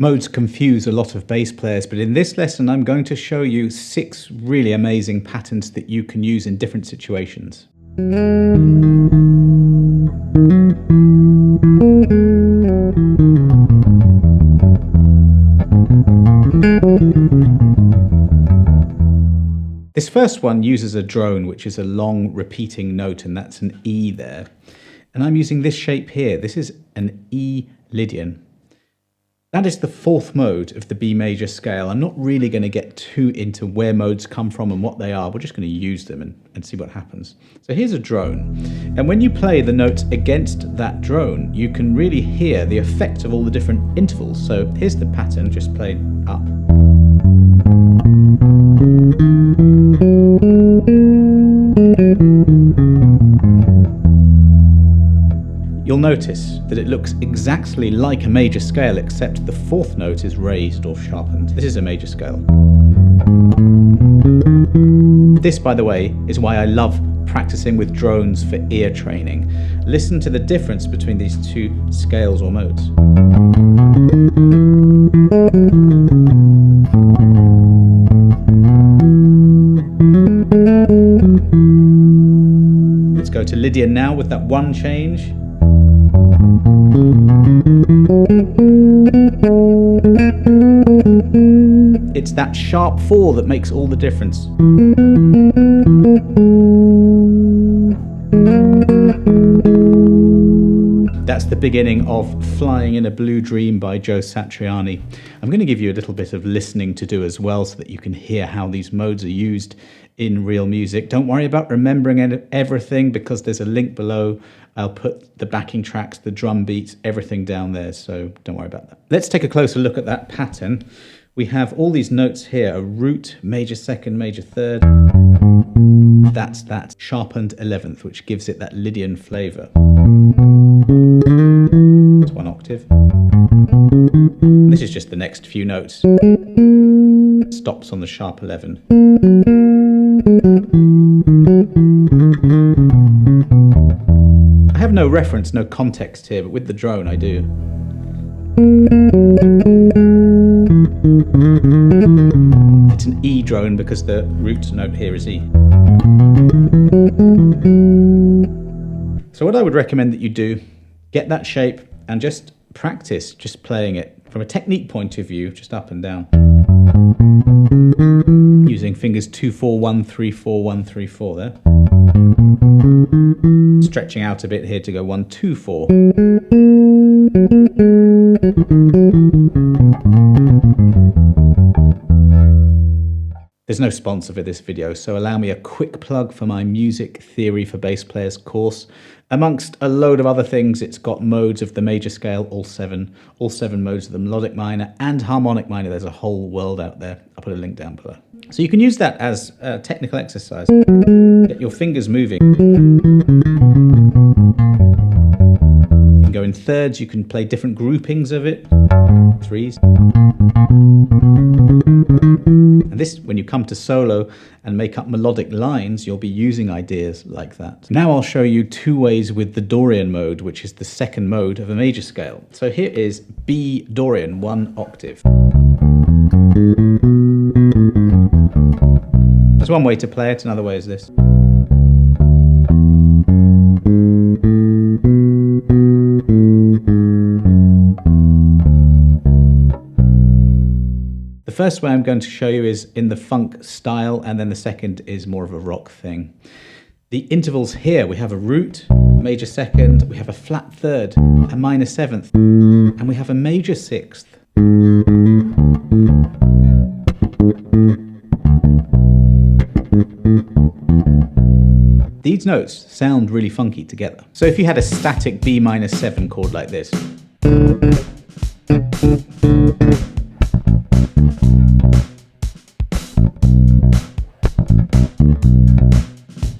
Modes confuse a lot of bass players, but in this lesson I'm going to show you 6 really amazing patterns that you can use in different situations. This first one uses a drone, which is a long repeating note, and that's an E there. And I'm using this shape here. This is an E Lydian. That is the 4th mode of the B major scale. I'm not really going to get too into where modes come from and what they are. We're just going to use them and see what happens. So here's a drone. And when you play the notes against that drone, you can really hear the effect of all the different intervals. So here's the pattern just played up. You'll notice that it looks exactly like a major scale, except the 4th note is raised or sharpened. This is a major scale. This, by the way, is why I love practicing with drones for ear training. Listen to the difference between these 2 scales or modes. Let's go to Lydian now with that one change. It's that sharp 4 that makes all the difference. That's the beginning of Flying in a Blue Dream by Joe Satriani. I'm going to give you a little bit of listening to do as well so that you can hear how these modes are used in real music. Don't worry about remembering everything because there's a link below. I'll put the backing tracks, the drum beats, everything down there, so don't worry about that. Let's take a closer look at that pattern. We have all these notes here, a root, major 2nd, major 3rd. That's that sharpened 11th, which gives it that Lydian flavour. It's 1 octave. This is just the next few notes. Stops on the sharp 11. I have no reference, no context here, but with the drone I do. It's an E drone because the root note here is E. So what I would recommend that you do, get that shape and just practice just playing it from a technique point of view, just up and down. Using fingers 2, 4, 1, 3, 4, 1, 3, 4 there. Stretching out a bit here to go 1, 2, 4. There's no sponsor for this video, so allow me a quick plug for my Music Theory for Bass Players course. Amongst a load of other things, it's got modes of the major scale, all 7 modes of the melodic minor and harmonic minor. There's a whole world out there. I'll put a link down below. So you can use that as a technical exercise. Get your fingers moving. You can go in thirds, you can play different groupings of it. 3s. And this, when you come to solo and make up melodic lines, you'll be using ideas like that. Now I'll show you 2 ways with the Dorian mode, which is the 2nd mode of a major scale. So here is B Dorian, 1 octave. There's one way to play it, another way is this. The first way I'm going to show you is in the funk style, and then the second is more of a rock thing. The intervals here, we have a root, major 2nd, we have a flat 3rd, a minor 7th, and we have a major 6th. These notes sound really funky together. So if you had a static B minor 7 chord like this,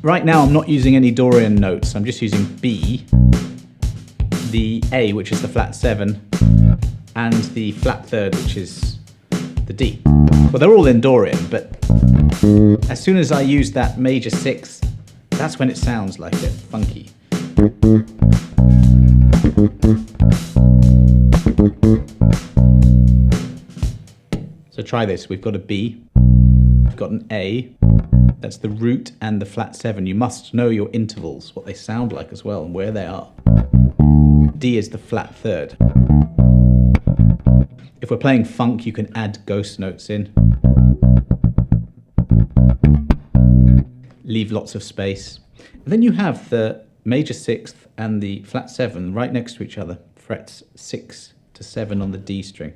right now I'm not using any Dorian notes, I'm just using B, the A, which is the flat 7, and the flat 3rd, which is the D. Well, they're all in Dorian, but as soon as I use that major 6th, that's when it sounds like it, funky. So try this. We've got a B, we've got an A, that's the root and the flat 7. You must know your intervals, what they sound like as well, and where they are. D is the flat 3rd. If we're playing funk, you can add ghost notes in. Leave lots of space. And then you have the major 6th and the flat 7 right next to each other, frets 6 to 7 on the D string.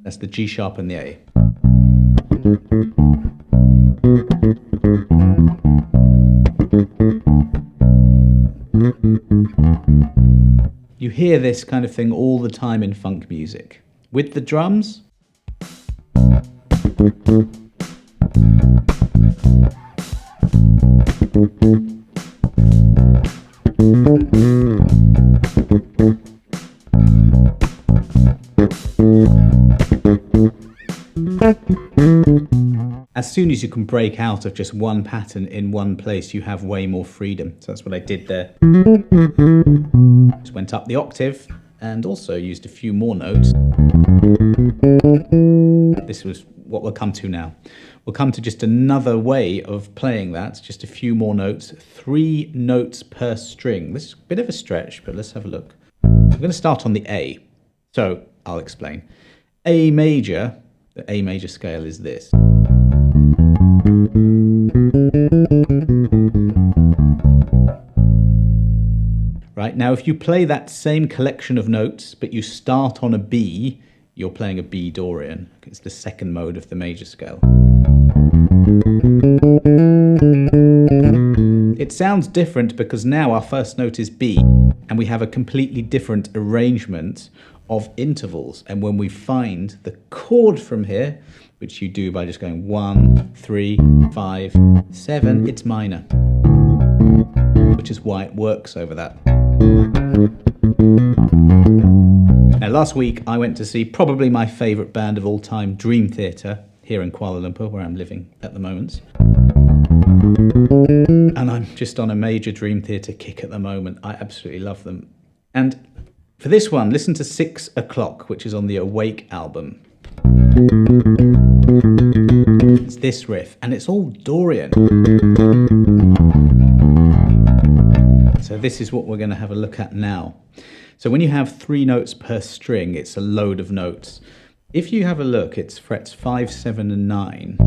That's the G sharp and the A. You hear this kind of thing all the time in funk music. With the drums, as soon as you can break out of just one pattern in one place, you have way more freedom. So that's what I did there. Just went up the octave and also used a few more notes. This was what we'll come to now. We'll come to just another way of playing that, just a few more notes, 3 notes per string. This is a bit of a stretch, but let's have a look. I'm going to start on the A. So I'll explain. A major, the A major scale is this. Right, now if you play that same collection of notes, but you start on a B, you're playing a B Dorian. It's the 2nd mode of the major scale. It sounds different because now our first note is B, and we have a completely different arrangement of intervals. And when we find the chord from here, which you do by just going 1, 3, 5, 7, it's minor, which is why it works over that. Now, last week I went to see probably my favourite band of all time, Dream Theater, here in Kuala Lumpur, where I'm living at the moment. And I'm just on a major Dream Theater kick at the moment. I absolutely love them. And for this one, listen to 6 O'Clock, which is on the Awake album. It's this riff, and it's all Dorian. So this is what we're going to have a look at now. So when you have 3 notes per string, it's a load of notes. If you have a look, it's frets 5, 7, and 9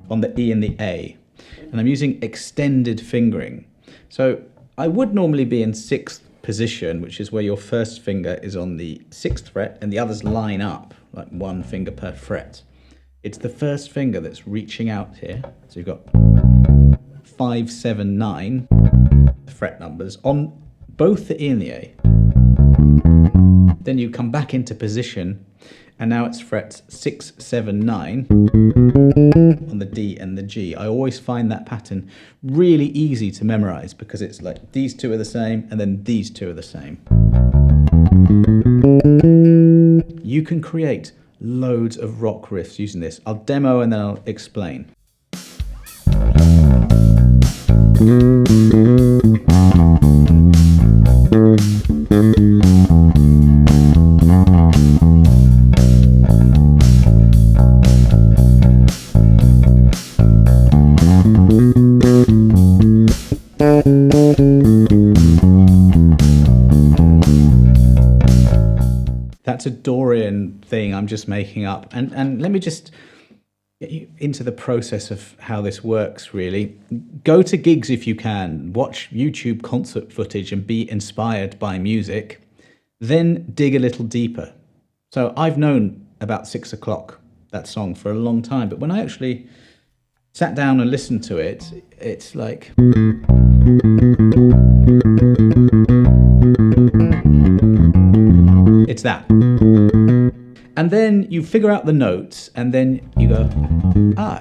on the E and the A. And I'm using extended fingering. So I would normally be in 6th position, which is where your first finger is on the 6th fret and the others line up, like 1 finger per fret. It's the first finger that's reaching out here. So you've got 5, 7, 9 fret numbers on both the E and the A. Then you come back into position, and now it's frets 6, 7, 9 on the D and the G. I always find that pattern really easy to memorize because it's like these 2 are the same and then these 2 are the same. You can create loads of rock riffs using this. I'll demo and then I'll explain. That's a Dorian thing I'm just making up. And let me just get you into the process of how this works, really. Go to gigs if you can. Watch YouTube concert footage and be inspired by music. Then dig a little deeper. So I've known about 6 O'Clock, that song, for a long time. But when I actually sat down and listened to it, it's like... It's that. And then you figure out the notes, and then you go,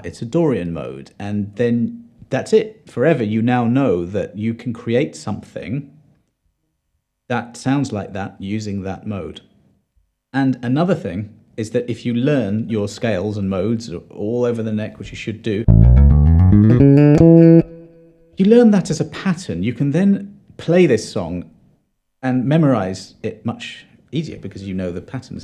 it's a Dorian mode. And then that's it. Forever, you now know that you can create something that sounds like that using that mode. And another thing is that if you learn your scales and modes all over the neck, which you should do, you learn that as a pattern. You can then play this song and memorize it much easier because you know the patterns.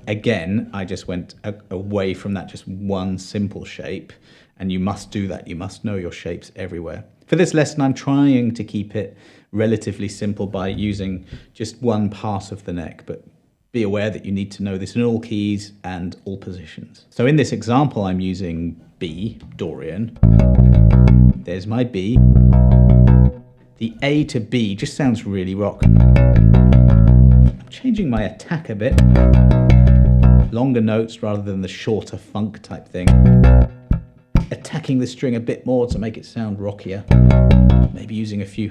Again, I just went away from that just one simple shape, and you must do that. You must know your shapes everywhere. For this lesson, I'm trying to keep it relatively simple by using just one part of the neck, but be aware that you need to know this in all keys and all positions. So in this example, I'm using B, Dorian. There's my B. The A to B just sounds really rock. I'm changing my attack a bit. Longer notes rather than the shorter funk type thing. Attacking the string a bit more to make it sound rockier. Maybe using a few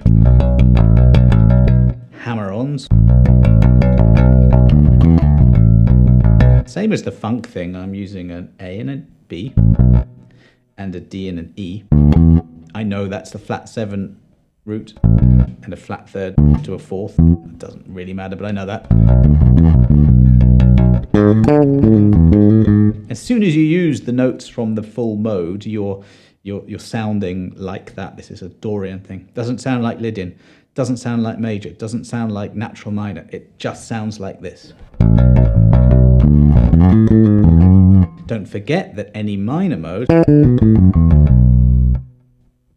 hammer-ons. Same as the funk thing, I'm using an A and a B and a D and an E. I know that's the flat 7 root and a flat 3rd to a 4th. It doesn't really matter, but I know that. As soon as you use the notes from the full mode, you're sounding like that. This is a Dorian thing. Doesn't sound like Lydian. Doesn't sound like major. Doesn't sound like natural minor. It just sounds like this. Don't forget that any minor mode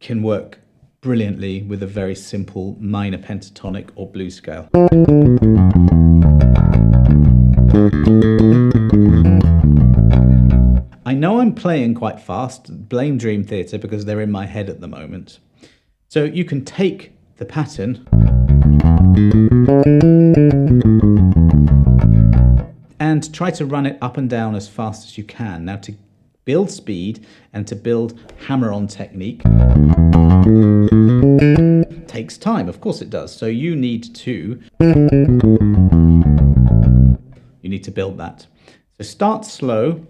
can work brilliantly with a very simple minor pentatonic or blues scale. I know I'm playing quite fast, blame Dream Theater because they're in my head at the moment. So you can take the pattern and try to run it up and down as fast as you can. Now, to build speed and to build hammer-on technique takes time. Of course it does. So you need to build that. So start slow.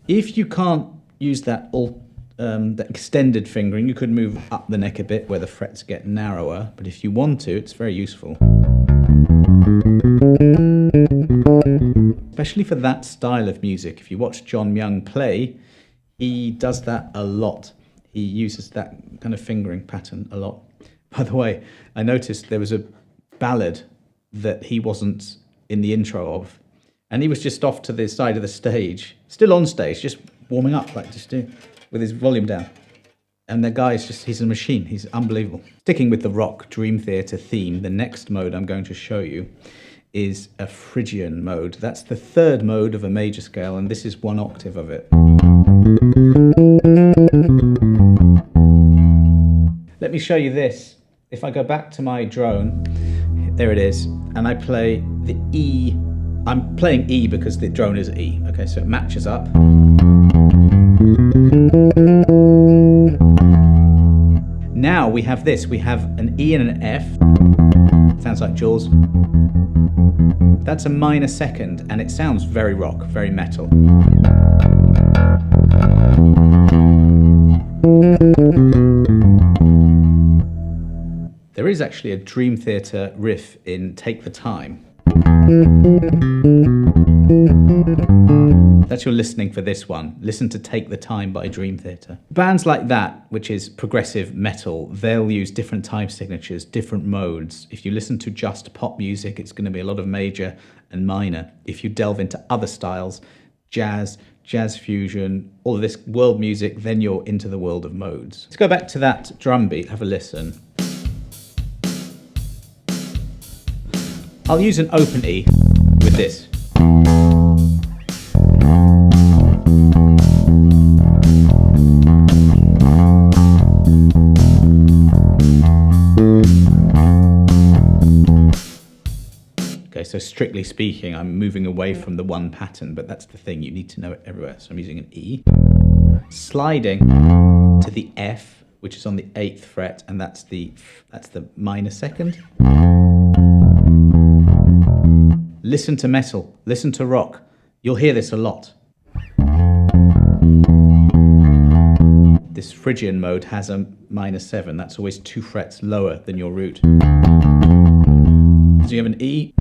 If you can't use that extended fingering, you could move up the neck a bit where the frets get narrower. But if you want to, it's very useful. Especially for that style of music. If you watch John Young play, he does that a lot. He uses that kind of fingering pattern a lot. By the way, I noticed there was a ballad that he wasn't in the intro of, and he was just off to the side of the stage, still on stage, just warming up, like just with his volume down. And the guy is he's a machine. He's unbelievable. Sticking with the rock Dream Theater theme, the next mode I'm going to show you is a Phrygian mode. That's the 3rd mode of a major scale, and this is 1 octave of it. Let me show you this. If I go back to my drone, there it is, and I play the E. I'm playing E because the drone is E. Okay, so it matches up. Now we have this. We have an E and an F. Sounds like Jaws. That's a minor 2nd, and it sounds very rock, very metal. There is actually a Dream Theater riff in Take the Time. That's your listening for this one. Listen to Take the Time by Dream Theater. Bands like that, which is progressive metal, they'll use different time signatures, different modes. If you listen to just pop music, it's going to be a lot of major and minor. If you delve into other styles, jazz fusion, all of this world music, then you're into the world of modes. Let's go back to that drum beat, have a listen. I'll use an open E with this. Okay, so strictly speaking, I'm moving away from the one pattern, but that's the thing, you need to know it everywhere. So I'm using an E, sliding to the F, which is on the 8th fret, and that's the minor 2nd. Listen to metal, listen to rock. You'll hear this a lot. This Phrygian mode has a minor 7. That's always 2 frets lower than your root. So you have an E,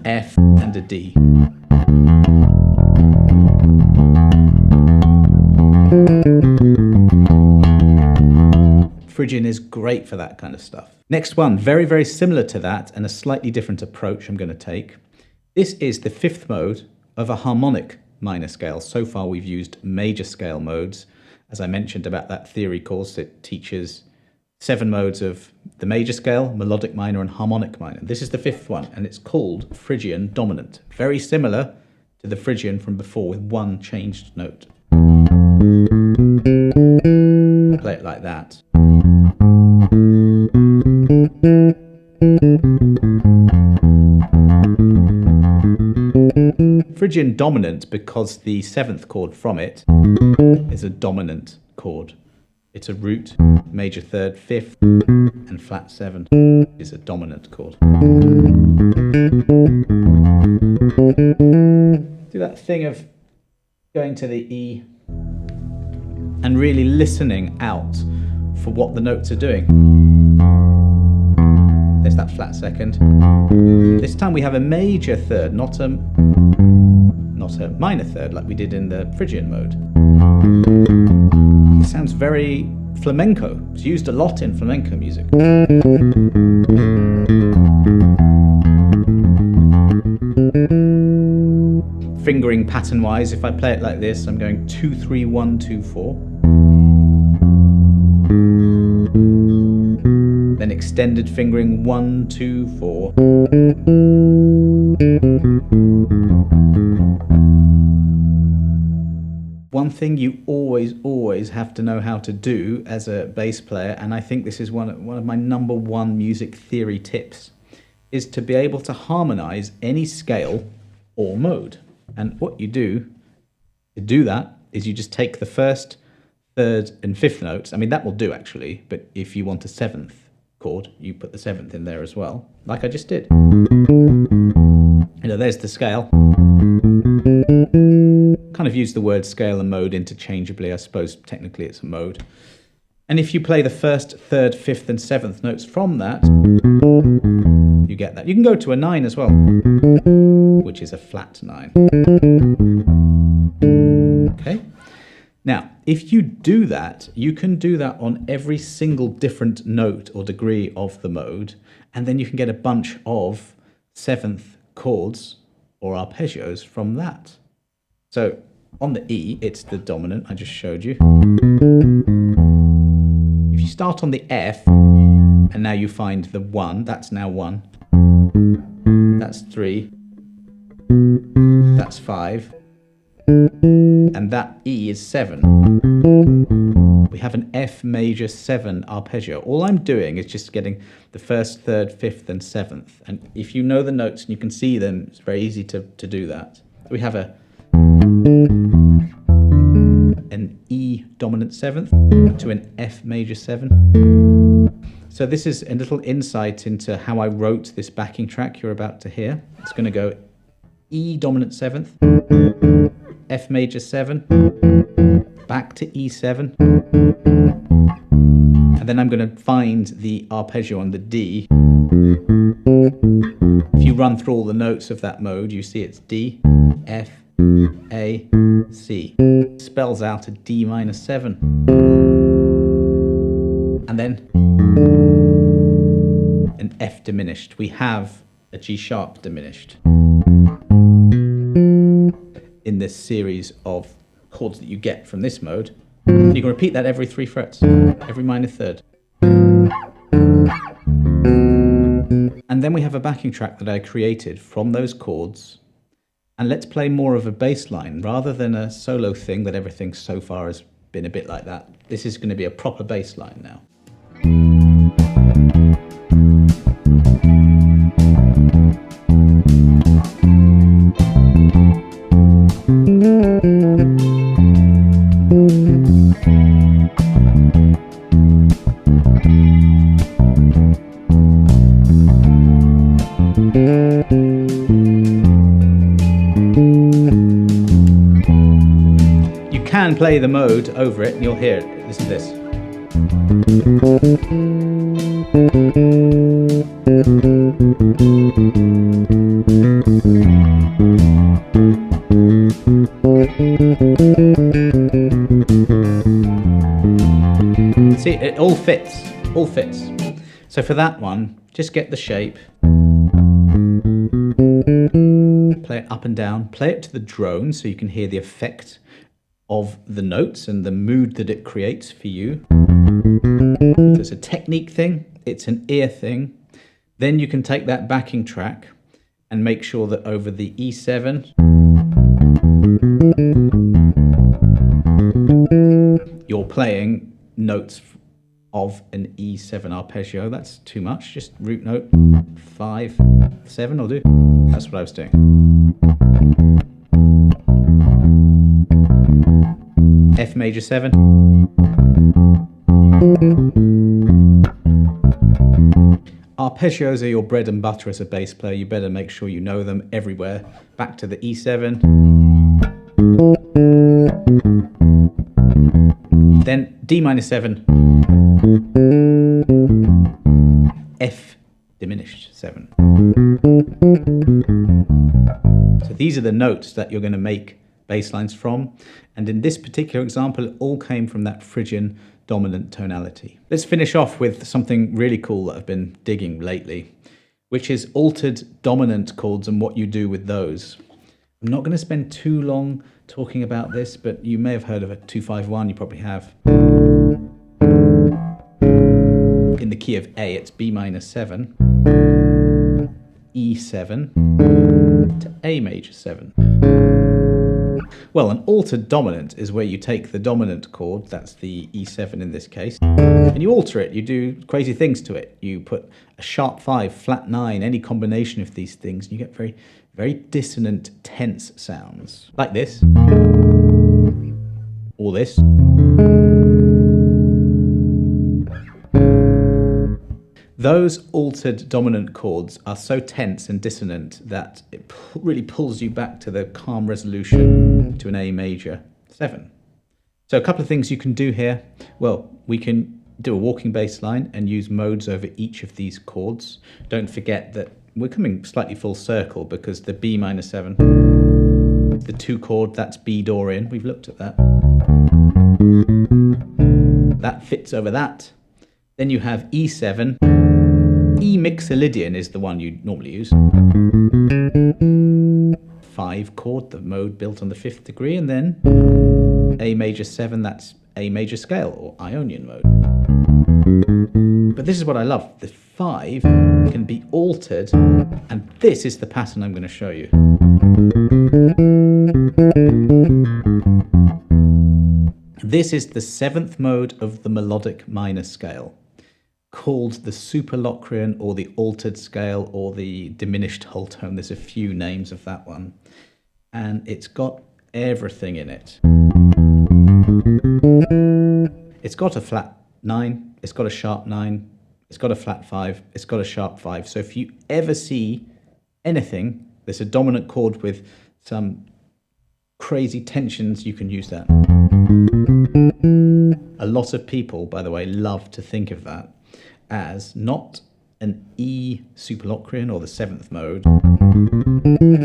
F, and a D. Phrygian is great for that kind of stuff. Next one, very, very similar to that and a slightly different approach I'm going to take. This is the fifth mode of a harmonic minor scale. So far we've used major scale modes. As I mentioned about that theory course, it teaches 7 modes of the major scale, melodic minor and harmonic minor. This is the fifth one and it's called Phrygian Dominant. Very similar to the Phrygian from before with one changed note. Play it like that. Phrygian Dominant because the 7th chord from it is a dominant chord. It's a root, major 3rd, 5th, and flat 7 is a dominant chord. Do that thing of going to the E and really listening out for what the notes are doing. There's that flat 2nd. This time we have a major 3rd, not a minor 3rd like we did in the Phrygian mode. It sounds very flamenco. It's used a lot in flamenco music. Fingering pattern wise, if I play it like this, I'm going 2, 3, 1, 2, 4. Then extended fingering 1, 2, 4. One thing you always have to know how to do as a bass player, and I think this is one of my number one music theory tips, is to be able to harmonize any scale or mode. And what you do to do that is you just take the 1st, 3rd, and 5th notes. I mean, that will do actually, but if you want a 7th chord, you put the 7th in there as well, like I just did. There's the scale. Kind of use the word scale and mode interchangeably. I suppose technically it's a mode. And if you play the 1st, 3rd, 5th, and 7th notes from that, you get that. You can go to a 9 as well, which is a flat 9. Okay. Now, if you do that, you can do that on every single different note or degree of the mode, and then you can get a bunch of 7th chords or arpeggios from that. So on the E, it's the dominant I just showed you. If you start on the F, and now you find the 1, that's now 1. That's 3. That's 5. And that E is 7. We have an F major 7 arpeggio. All I'm doing is just getting the 1st, 3rd, 5th, and 7th. And if you know the notes and you can see them, it's very easy to do that. We have an E dominant 7th to an F major 7. So this is a little insight into how I wrote this backing track you're about to hear. It's going to go E dominant 7th, F major 7, back to E7, and then I'm going to find the arpeggio on the D. If you run through all the notes of that mode, you see it's D, F, A, C. Spells out a D minor 7. And then an F diminished. We have a G sharp diminished in this series of chords that you get from this mode. You can repeat that every 3 frets, every minor 3rd. And then we have a backing track that I created from those chords. And let's play more of a bass line rather than a solo thing that everything so far has been a bit like that. This is going to be a proper bass line now. You can play the mode over it and you'll hear it. Listen to this. See, it all fits. all fits. So for that one, just get the shape, play it up and down, play it to the drone so you can hear the effect of the notes and the mood that it creates for you. So it's a technique thing, it's an ear thing. Then you can take that backing track and make sure that over the E7, you're playing notes of an E7 arpeggio. That's too much, just root note 5, 7 will do. That's what I was doing. F major 7. Arpeggios are your bread and butter as a bass player. You better make sure you know them everywhere. Back to the E7. Then D minor 7. F diminished 7. So these are the notes that you're going to make bass lines from. And in this particular example, it all came from that Phrygian dominant tonality. Let's finish off with something really cool that I've been digging lately, which is altered dominant chords and what you do with those. I'm not going to spend too long talking about this, but you may have heard of a 2-5-1, you probably have. In the key of A, it's B minor 7, E7 to A major 7. Well, an altered dominant is where you take the dominant chord, that's the E7 in this case, and you alter it, you do crazy things to it. You put a sharp 5, flat 9, any combination of these things, and you get very, very dissonant, tense sounds. Like this. Or this. Those altered dominant chords are so tense and dissonant that it really pulls you back to the calm resolution to an A major 7. So a couple of things you can do here. Well, we can do a walking bass line and use modes over each of these chords. Don't forget that we're coming slightly full circle because the B minor 7, the 2 chord, that's B Dorian. We've looked at that. That fits over that. Then you have E7. E mixer Lydian is the one you normally use. 5 chord, the mode built on the 5th degree, and then A major 7, that's A major scale or Ionian mode. But this is what I love. The 5 can be altered, and this is the pattern I'm going to show you. This is the 7th mode of the melodic minor scale, called the superlocrian or the altered scale or the diminished whole tone. There's a few names of that one. And it's got everything in it. It's got a flat 9, it's got a sharp 9, it's got a flat 5, it's got a sharp 5. So if you ever see anything, there's a dominant chord with some crazy tensions, you can use that. A lot of people, by the way, love to think of that as not an E superlocrian or the 7th mode.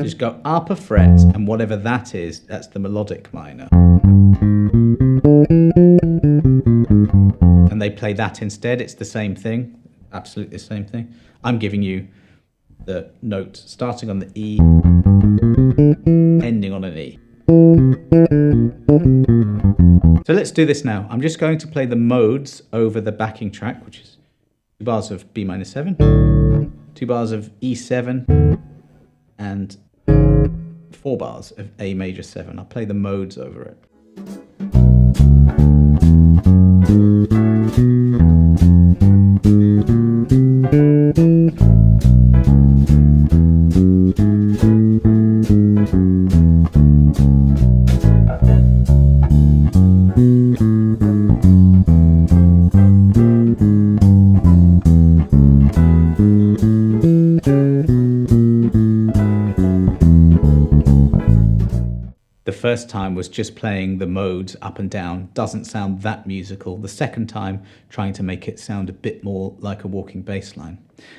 Just go up a fret, and whatever that is, that's the melodic minor. And they play that instead. It's the same thing, absolutely the same thing. I'm giving you the note starting on the E, ending on an E. So let's do this now. I'm just going to play the modes over the backing track, which is 2 bars of B minor 7, 2 bars of E7, and 4 bars of A major 7. I'll play the modes over it. The first time was just playing the modes up and down, doesn't sound that musical. The second time, trying to make it sound a bit more like a walking bass line.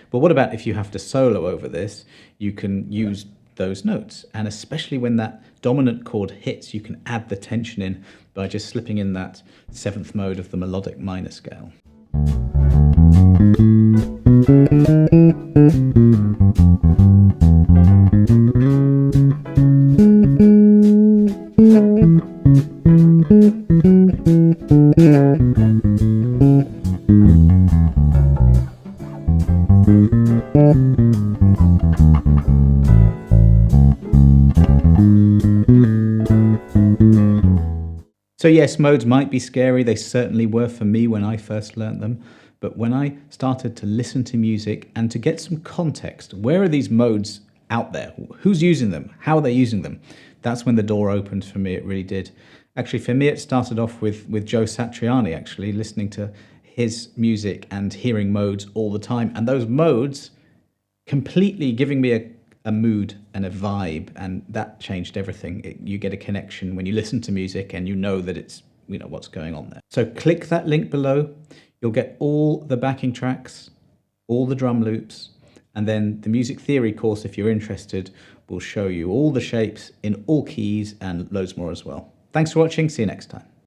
But what about if you have to solo over this? You can use those notes, and especially when that dominant chord hits, you can add the tension in by just slipping in that 7th mode of the melodic minor scale. So yes, modes might be scary. They certainly were for me when I first learnt them. But when I started to listen to music and to get some context, where are these modes out there? Who's using them? How are they using them? That's when the door opened for me. It really did. Actually, for me, it started off with Joe Satriani, actually, listening to his music and hearing modes all the time. And those modes completely giving me a mood and a vibe, and that changed everything. You get a connection when you listen to music and you know that it's, you know, what's going on there. So click that link below. You'll get all the backing tracks, all the drum loops, and then the music theory course, if you're interested, will show you all the shapes in all keys and loads more as well. Thanks for watching. See you next time.